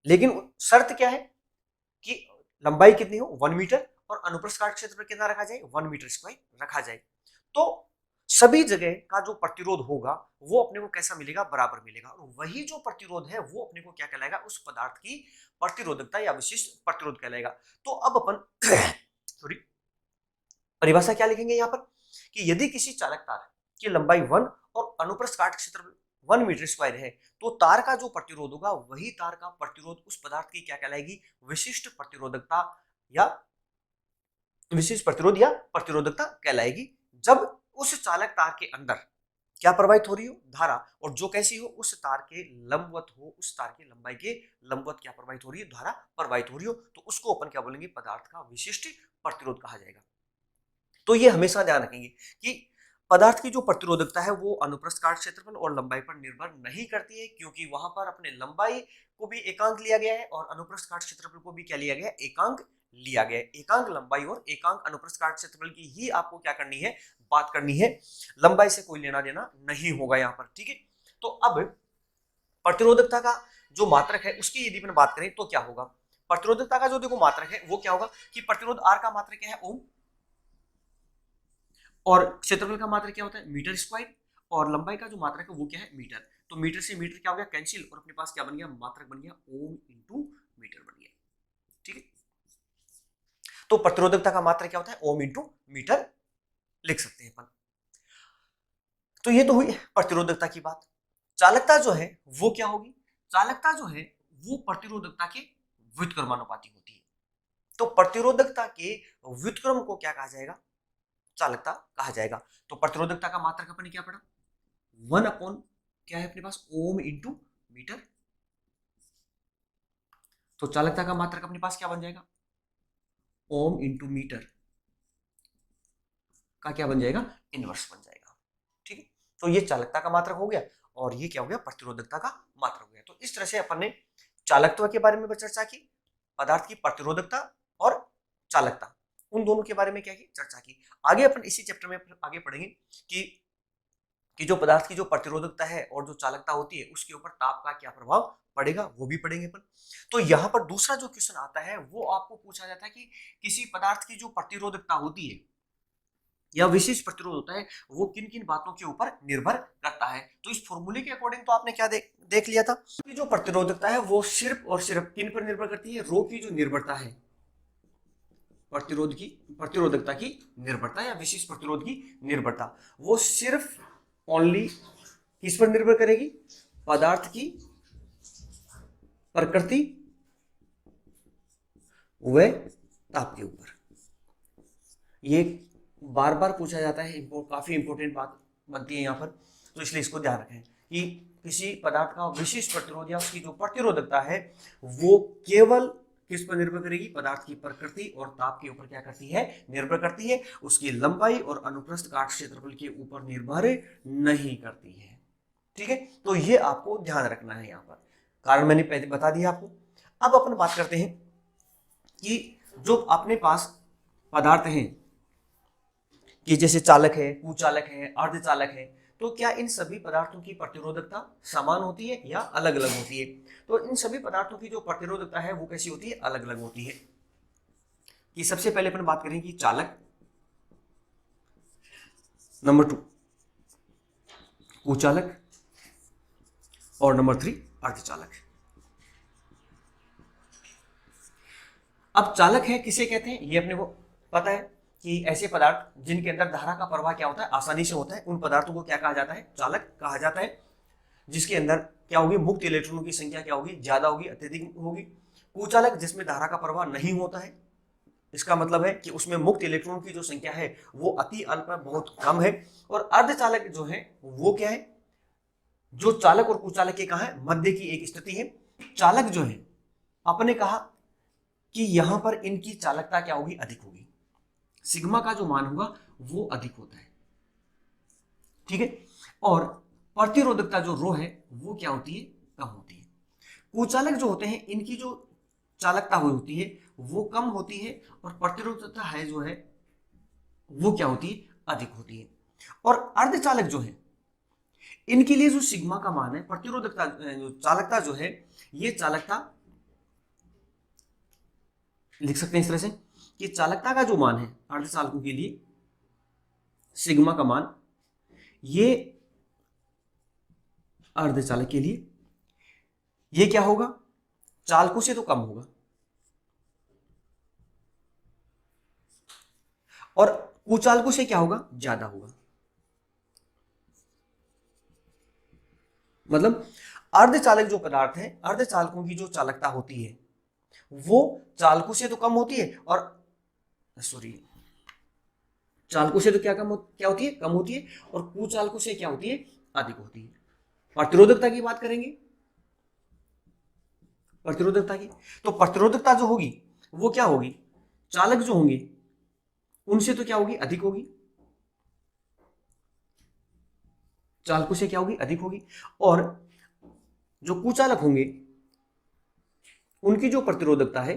लेकिन शर्त क्या है कि लंबाई कितनी हो, 1 मीटर, और अनुप्रस्थ काट क्षेत्र पर कितना रखा जाए, 1 मीटर स्क्वायर रखा जाए। तो सभी जगह का जो प्रतिरोध होगा वो अपने को कैसा मिलेगा, बराबर मिलेगा, और वही जो प्रतिरोध है वो अपने को क्या कहलाएगा, उस पदार्थ की प्रतिरोधकता या विशिष्ट प्रतिरोध कहलाएगा। तो अब अपन सॉरी परिभाषा क्या लिखेंगे यहाँ पर कि यदि किसी चालक तार की लंबाई 1 और अनुप्रस्थ काट क्षेत्र 1 मीटर स्क्वायर है तो तार का जो प्रतिरोध होगा वही तार का प्रतिरोध उस पदार्थ की क्या कहलाएगी, विशिष्ट प्रतिरोधकता या विशिष्ट प्रतिरोध या प्रतिरोधकता कहलाएगी। जब उस चालक तार के अंदर क्या प्रवाहित हो रही हो, धारा, और जो कैसी हो, उस तार के लंबवत हो, उस तार की लंबाई के लंबवत क्या प्रवाहित हो रही है, धारा प्रवाहित हो रही हो, तो उसको अपन क्या बोलेंगे, पदार्थ का विशिष्ट प्रतिरोध कहा जाएगा। तो ये हमेशा ध्यान रखेंगे कि पदार्थ की जो प्रतिरोधकता है वो अनुप्रस्थ काट क्षेत्रफल और लंबाई पर निर्भर नहीं करती है, क्योंकि वहां पर अपने लंबाई को भी एकांक लिया गया है और अनुप्रस्थ काट क्षेत्रफल को भी क्या लिया गया है, एकांक लिया गया है। एकांक लंबाई और एकांक अनुप्रस्थ काट क्षेत्रफल की ही आपको क्या करनी है, बात करनी है, लंबाई से कोई लेना देना नहीं होगा यहाँ पर, ठीक है। तो अब प्रतिरोधकता का जो मात्रक है उसकी यदि अपन बात करें तो क्या होगा, प्रतिरोधकता का जो देखो मात्रक है वो क्या होगा कि प्रतिरोध आर का मात्रक क्या है, ओम, और क्षेत्रफल का मात्रक क्या होता है, मीटर स्क्वायर, और लंबाई का जो मात्रक है वो क्या है, मीटर। तो मीटर से मीटर क्या हो गया, कैंसिल, और अपने पास क्या बन गया, मात्रक बन गया ओम इंटू मीटर बन गया, ठीक है। तो प्रतिरोधकता का मात्रक क्या होता है, ओम इंटू मीटर लिख सकते हैं अपन। तो ये तो हुई प्रतिरोधकता की बात। चालकता जो है वो क्या होगी, चालकता जो है वो प्रतिरोधकता के व्युत्क्रमानुपाती होती है। तो प्रतिरोधकता के व्युत्क्रम को क्या कहा जाएगा, चालकता कहा जाएगा। तो प्रतिरोधकता का मात्रक अपन ने क्या पढ़ा, 1 अपॉन क्या है अपने पास, ओम इंटू मीटर। तो चालकता का मात्रक अपने पास क्या बन जाएगा, ओम इंटू मीटर का क्या बन जाएगा, इनवर्स बन जाएगा, ठीक है। तो ये चालकता का मात्रक हो गया और ये क्या हो गया, प्रतिरोधकता का मात्रक हो गया। तो इस तरह से अपन ने चालकत्व के बारे में चर्चा की, पदार्थ की प्रतिरोधकता और चालकता, उन दोनों के बारे में क्या की, चर्चा की। आगे अपन इसी चैप्टर में आगे पढ़ेंगे कि जो पदार्थ की जो प्रतिरोधकता है और जो चालकता होती है उसके ऊपर ताप का क्या प्रभाव पड़ेगा, वो भी पढ़ेंगे अपन। तो यहाँ पर दूसरा जो क्वेश्चन आता है वो आपको पूछा जाता है कि किसी पदार्थ की जो प्रतिरोधकता होती है या विशेष प्रतिरोध होता है वो किन किन बातों के ऊपर निर्भर करता है। तो इस फॉर्मूले के अकॉर्डिंग तो आपने क्या देख लिया था कि जो प्रतिरोधकता है वो सिर्फ और सिर्फ किन पर निर्भर करती है, रो की जो निर्भरता है, प्रतिरोधकता की निर्भरता या विशेष प्रतिरोध की निर्भरता, वो सिर्फ ओनली किस पर निर्भर करेगी, पदार्थ की प्रकृति व ताप के ऊपर। ये बार बार पूछा जाता है, काफी इंपॉर्टेंट बात बनती है यहाँ पर, तो इसलिए इसको ध्यान रखें कि किसी पदार्थ का विशेष प्रतिरोध या उसकी जो प्रतिरोधकता है वो केवल किस पर निर्भर करेगी, पदार्थ की प्रकृति और ताप के ऊपर क्या करती है, निर्भर करती है, उसकी लंबाई और अनुप्रस्थ काट क्षेत्रफल के ऊपर निर्भर नहीं करती है, ठीक है। तो ये आपको ध्यान रखना है, यहाँ पर कारण मैंने पहले बता दिया आपको। अब अपन बात करते हैं कि जो अपने पास पदार्थ हैं कि जैसे चालक है, कुचालक है, अर्धचालक है, तो क्या इन सभी पदार्थों की प्रतिरोधकता समान होती है या अलग अलग होती है। तो इन सभी पदार्थों की जो प्रतिरोधकता है वो कैसी होती है, अलग अलग होती है। कि सबसे पहले अपन बात करें कि चालक, नंबर 2 कुचालक, और नंबर 3 अर्धचालक। अब चालक है किसे कहते हैं, ये अपने को पता है कि ऐसे पदार्थ जिनके अंदर धारा का प्रवाह क्या होता है, आसानी से होता है, उन पदार्थों को क्या कहा जाता है, चालक कहा जाता है। जिसके अंदर क्या होगी, मुक्त इलेक्ट्रॉनों की संख्या क्या होगी, ज्यादा होगी, अत्यधिक होगी। कुचालक जिसमें धारा का प्रवाह नहीं होता है, इसका मतलब है कि उसमें मुक्त इलेक्ट्रॉन की जो संख्या है वो अति अल्प है, बहुत कम है। और अर्धचालक जो है वो क्या है, जो चालक और कुचालक के कहा है, मध्य की एक स्थिति है। चालक जो है आपने कहा कि यहां पर इनकी चालकता क्या होगी, अधिक होगी, सिग्मा का जो मान होगा वो अधिक होता है, ठीक है। और प्रतिरोधकता जो रो है वो क्या होती है, कम होती है। कुचालक जो होते हैं इनकी जो चालकता होती है वो कम होती है और प्रतिरोधकता है जो है वो क्या होती है, अधिक होती है। और अर्धचालक जो है इनके लिए जो सिग्मा का मान है, प्रतिरोधकता जो चालकता जो है, ये चालकता लिख सकते हैं इस तरह से कि चालकता का जो मान है अर्धचालकों के लिए, सिग्मा का मान, ये अर्धचालक के लिए ये क्या होगा, चालकों से तो कम होगा और कुचालकों से क्या होगा, ज्यादा होगा। मतलब अर्धचालक जो पदार्थ है, अर्धचालकों की जो चालकता होती है वो चालकों से तो कम होती है और चालकों से तो क्या होती है, कम होती है, और कुचालकों से क्या होती है, अधिक होती है। प्रतिरोधकता की बात करेंगे, प्रतिरोधकता की, तो प्रतिरोधकता जो होगी वो क्या होगी, चालक जो होंगे उनसे तो क्या होगी, अधिक होगी, चालकों से क्या होगी, अधिक होगी, और जो कुचालक होंगे उनकी जो प्रतिरोधकता है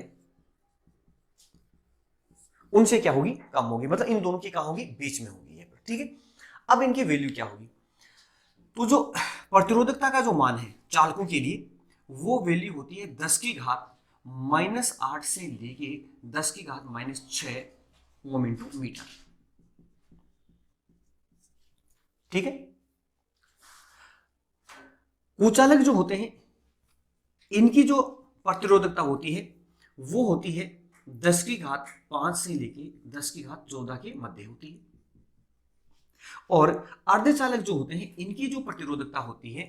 उनसे क्या होगी, कम होगी, मतलब इन दोनों की कहां होगी, बीच में होगी, ठीक है। अब इनकी वैल्यू क्या होगी, तो जो प्रतिरोधकता का जो मान है चालकों के लिए वो वैल्यू होती है 10 की घात -8 से लेके 10 की घात -6 ओम इंटू मीटर, ठीक है। कुचालक जो होते हैं इनकी जो प्रतिरोधकता होती है वो होती है 10 की घात 5 से लेके 10 की घात 14 के मध्य होती है, और अर्धचालक जो होते हैं इनकी जो प्रतिरोधकता होती है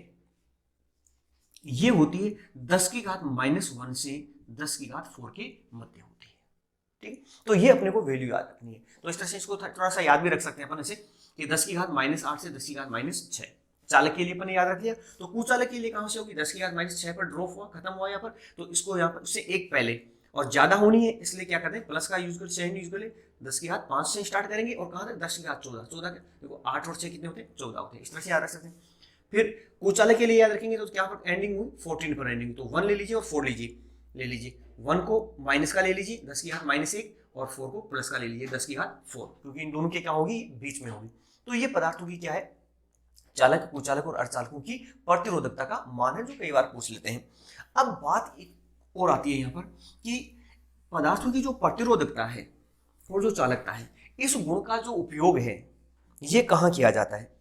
ये होती है 10 की घात -1 से 10 की घात 4 के मध्य होती है, ठीक। तो ये अपने को वैल्यू याद रखनी है, तो इस तरह से इसको थोड़ा सा याद भी रख सकते हैं अपन ऐसे कि 10 की घात -8 से 10 की घात -6 चालक के लिए अपन ने याद रख लिया। तो कुचालक के लिए कहां से होगी, 10 की घात -6 पर ड्रॉप हुआ, खत्म हुआ यहाँ पर, तो इसको यहाँ पर उससे एक पहले और ज्यादा होनी है, इसलिए क्या करते हैं, प्लस का यूज कर, चेन यूज कर ले, 10 की घात 5 से स्टार्ट करेंगे और कहां तक, 10 की घात 14, 14 के देखो 8 और 6 कितने होते हैं, 14 होते हैं, इस तरह से याद रख सकते हैं। फिर कुचालक के लिए याद रखेंगे तो क्या पर एंडिंग हुई 14 पर एंडिंग, तो 1 ले लीजिए और 4 लीजिए, ले लीजिए 1 को माइनस का ले लीजिए 10 की घात -1 और 4 को प्लस का ले लीजिए 10 की घात 4, क्योंकि इन दोनों के क्या होगी, बीच में होगी। तो ये पदार्थों की क्या है, चालक, कुचालक और अर्धचालकों की प्रतिरोधकता का मान है, जो कई बार पूछ लेते हैं। अब बात एक और आती है यहाँ पर कि पदार्थों की जो प्रतिरोधकता है और जो चालकता है, इस गुण का जो उपयोग है ये कहाँ किया जाता है,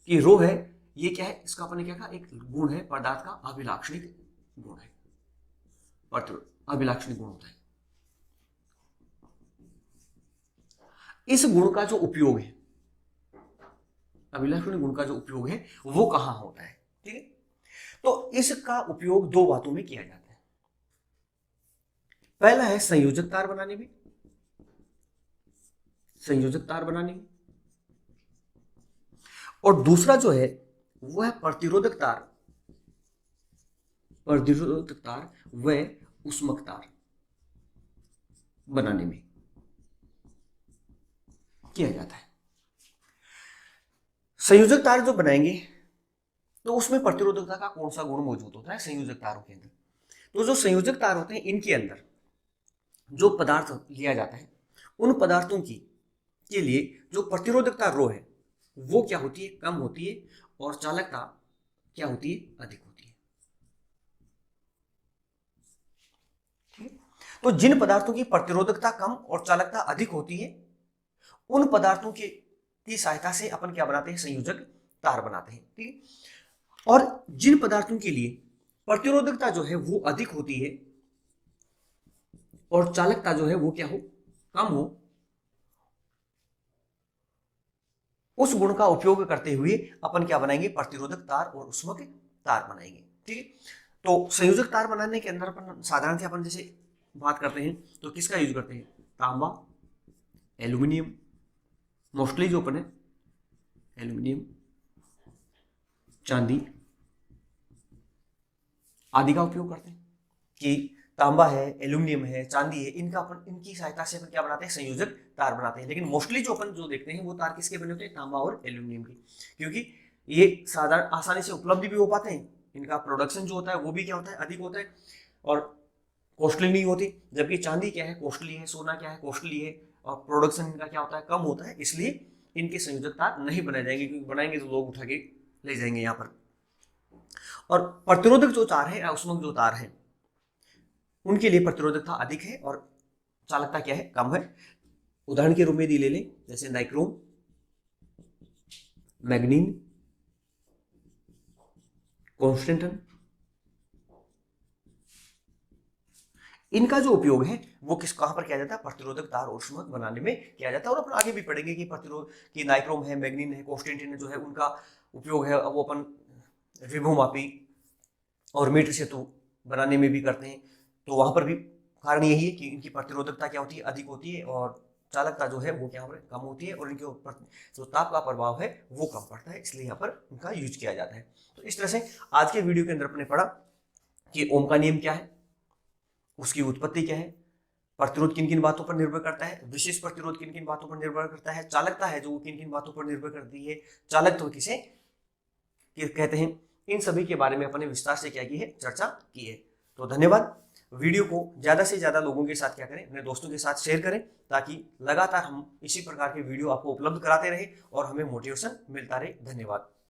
कि रो है ये क्या है, इसका अपन ने क्या कहा, एक गुण है पदार्थ का, अभिलाक्षणिक गुण है, अभिलाक्षणिक गुण होता है। इस गुण का जो उपयोग है, अभिलाक्षणिक गुण का जो उपयोग है वो कहां होता है, ठीक है। तो इसका उपयोग दो बातों में किया जाता है, पहला है संयोजक तार बनाने में, संयोजक तार बनाने में, और दूसरा जो है वो है प्रतिरोधक तार, प्रतिरोधक तार व उष्मक तार बनाने में किया जाता है। संयोजक तार जो बनाएंगे तो उसमें प्रतिरोधकता का कौन सा गुण मौजूद होता है संयोजक तारों के अंदर, तो जो संयोजक तार होते हैं इनके अंदर जो पदार्थ लिया जाता है उन पदार्थों की के लिए जो प्रतिरोधकता रो है वो क्या होती है, कम होती है, और चालकता क्या होती है, अधिक होती है, ठीक है। तो जिन पदार्थों की प्रतिरोधकता कम और चालकता अधिक होती है उन पदार्थों की सहायता से अपन क्या बनाते हैं, संयोजक तार बनाते हैं, ठीक है। और जिन पदार्थों के लिए प्रतिरोधकता जो है वो अधिक होती है और चालकता जो है वो क्या हो, कम हो, उस गुण का उपयोग करते हुए अपन क्या बनाएंगे, प्रतिरोधक तार और उष्मक तार बनाएंगे, ठीक है। तो संयोजक तार बनाने के अंदर अपन साधारण से अपन जैसे बात करते हैं तो किसका यूज करते हैं, तांबा, एल्यूमिनियम, मोस्टली जो अपन है एल्यूमिनियम, चांदी आदि का उपयोग करते हैं, कि तांबा है, एल्यूमिनियम है, चांदी है, इनका अपन इनकी सहायता से अपन क्या बनाते हैं, संयोजक तार बनाते हैं। लेकिन मोस्टली जो अपन जो देखते हैं वो तार किसके बने होते हैं, तांबा और एल्यूमिनियम के, क्योंकि ये साधारण आसानी से उपलब्ध भी हो पाते हैं, इनका प्रोडक्शन जो होता है वो भी क्या होता है, अधिक होता है, और कॉस्टली नहीं होती। जबकि चांदी क्या है, कॉस्टली है, सोना क्या है, कॉस्टली है, और प्रोडक्शन इनका क्या होता है, कम होता है, इसलिए इनके संयोजक तार नहीं बनाए जाएंगे, क्योंकि बनाएंगे तो लोग उठा के ले जाएंगे यहाँ पर। और प्रतिरोधक जो तार है, उष्मक जो तार है, उनके लिए प्रतिरोधकता अधिक है और चालकता क्या है, कम है। उदाहरण के रूप में यदि ले लें जैसे नाइक्रोम, मैग्नीन, कॉन्स्टेंटन, इनका जो उपयोग है वो कहां पर किया जाता है, प्रतिरोधक तार और उष्मक बनाने में किया जाता है। और अपन आगे भी पढ़ेंगे कि प्रतिरोध की नाइक्रोम है, मैग्नीन है, कॉन्स्टेंटन जो है उनका उपयोग है वो अपन विभव मापी और मीटर सेतु बनाने में भी करते हैं, तो वहां पर भी कारण यही है कि इनकी प्रतिरोधकता क्या होती है, अधिक होती है, और चालकता जो है वो क्या कम होती है, और इनके ऊपर जो ताप का प्रभाव है वो कम पड़ता है, इसलिए यहाँ पर इनका यूज किया जाता है। तो इस तरह से आज के वीडियो के अंदर अपने पढ़ा कि ओम का नियम क्या है, उसकी उत्पत्ति क्या है, प्रतिरोध किन किन बातों पर निर्भर करता है, विशेष प्रतिरोध किन किन बातों पर निर्भर करता है, चालकता है जो किन किन बातों पर निर्भर करती है, चालकत्व किसे कहते हैं, इन सभी के बारे में अपने विस्तार से क्या की है, चर्चा की है। तो धन्यवाद। वीडियो को ज्यादा से ज्यादा लोगों के साथ क्या करें, अपने दोस्तों के साथ शेयर करें, ताकि लगातार हम इसी प्रकार के वीडियो आपको उपलब्ध कराते रहे और हमें मोटिवेशन मिलता रहे। धन्यवाद।